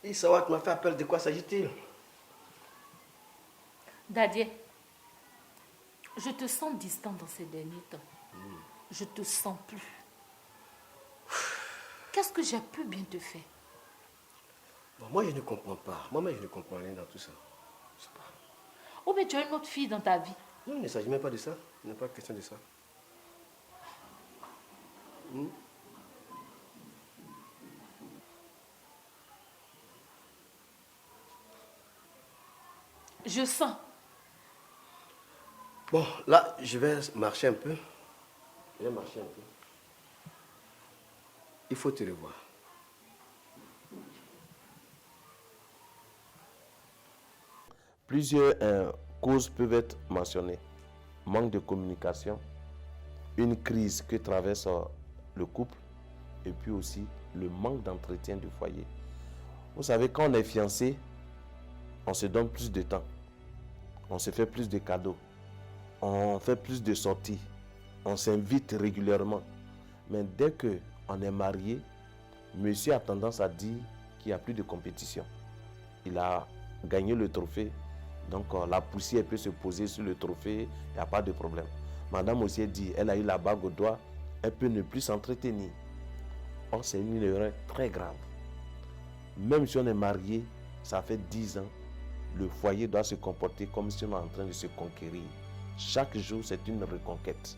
Issawak m'a fait appel, de quoi s'agit-il? Dadier, je te sens distant dans ces derniers temps. Je te sens plus. Qu'est-ce que j'ai pu bien te faire? Bon, moi, je ne comprends pas. Moi-même, je ne comprends rien dans tout ça. Je sais pas. Ou bien tu as une autre fille dans ta vie? Non, il ne s'agit même pas de ça. Il n'est pas question de ça. Je sens. Bon, là, je vais marcher un peu. Je vais marcher un peu. Il faut te revoir. Plusieurs causes peuvent être mentionnées. Manque de communication, une crise que traverse le couple, et puis aussi le manque d'entretien du foyer. Vous savez, quand on est fiancé, on se donne plus de temps, on se fait plus de cadeaux, on fait plus de sorties, on s'invite régulièrement. Mais dès qu'on est marié, monsieur a tendance à dire qu'il n'y a plus de compétition. Il a gagné le trophée, donc la poussière peut se poser sur le trophée, il n'y a pas de problème. Madame aussi dit, elle a eu la bague au doigt, elle peut ne plus s'entretenir. Or, c'est une erreur très grave. Même si on est marié, ça fait 10 ans, le foyer doit se comporter comme si on est en train de se conquérir. Chaque jour, c'est une reconquête.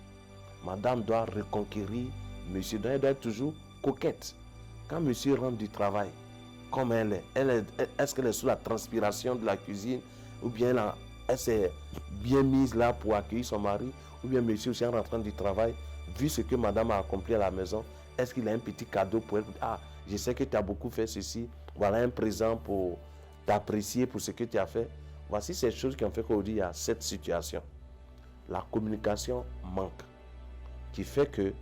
Madame doit reconquérir monsieur, donc elle doit être toujours coquette. Quand monsieur rentre du travail, comme elle est, est-ce qu'elle est sous la transpiration de la cuisine, ou bien elle s'est bien mise là pour accueillir son mari, ou bien monsieur aussi en rentrant du travail, vu ce que madame a accompli à la maison, est-ce qu'il a un petit cadeau pour elle? Ah, je sais que tu as beaucoup fait ceci, voilà un présent pour t'apprécier pour ce que tu as fait. Voici ces choses qui ont fait qu'aujourd'hui il y a cette situation. La communication manque, qui fait que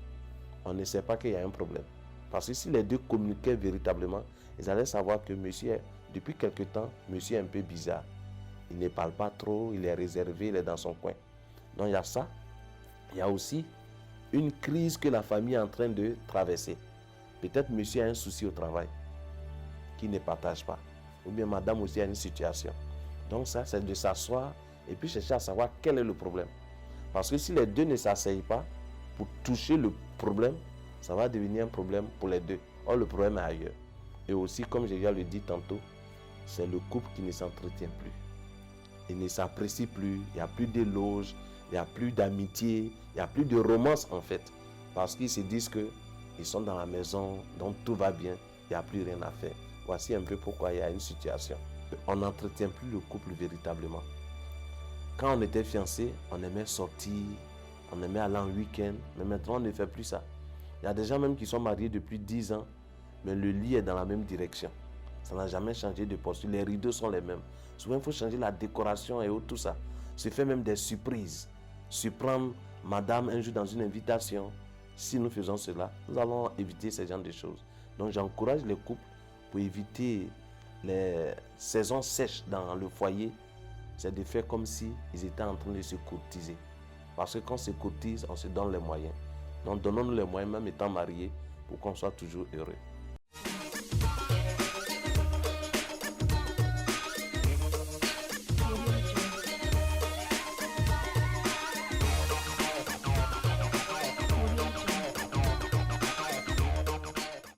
on ne sait pas qu'il y a un problème. Parce que si les deux communiquaient véritablement, ils allaient savoir que monsieur, depuis quelque temps, monsieur est un peu bizarre. Il ne parle pas trop, il est réservé, il est dans son coin. Donc il y a ça. Il y a aussi une crise que la famille est en train de traverser. Peut-être monsieur a un souci au travail qu'il ne partage pas. Ou bien madame aussi a une situation. Donc ça, c'est de s'asseoir et puis chercher à savoir quel est le problème. Parce que si les deux ne s'asseyent pas pour toucher le problème, ça va devenir un problème pour les deux. Or, le problème est ailleurs. Et aussi, comme j'ai déjà le dit tantôt, c'est le couple qui ne s'entretient plus. Il ne s'apprécie plus, il n'y a plus d'éloges, il n'y a plus d'amitié, il n'y a plus de romance en fait. Parce qu'ils se disent qu'ils sont dans la maison, donc tout va bien, il n'y a plus rien à faire. Voici un peu pourquoi il y a une situation. On n'entretient plus le couple véritablement. Quand on était fiancés, on aimait sortir, on aimait aller en week-end, mais maintenant on ne fait plus ça. Il y a des gens même qui sont mariés depuis 10 ans, mais le lit est dans la même direction. Ça n'a jamais changé de posture, les rideaux sont les mêmes. Souvent il faut changer la décoration et tout ça. Se fait même des surprises. Surprendre madame un jour dans une invitation. Si nous faisons cela, nous allons éviter ce genre de choses. Donc j'encourage les couples pour éviter les saisons sèches dans le foyer. C'est de faire comme si ils étaient en train de se courtiser. Parce que quand on se courtise, on se donne les moyens. Donc donnons-nous les moyens, même étant mariés, pour qu'on soit toujours heureux.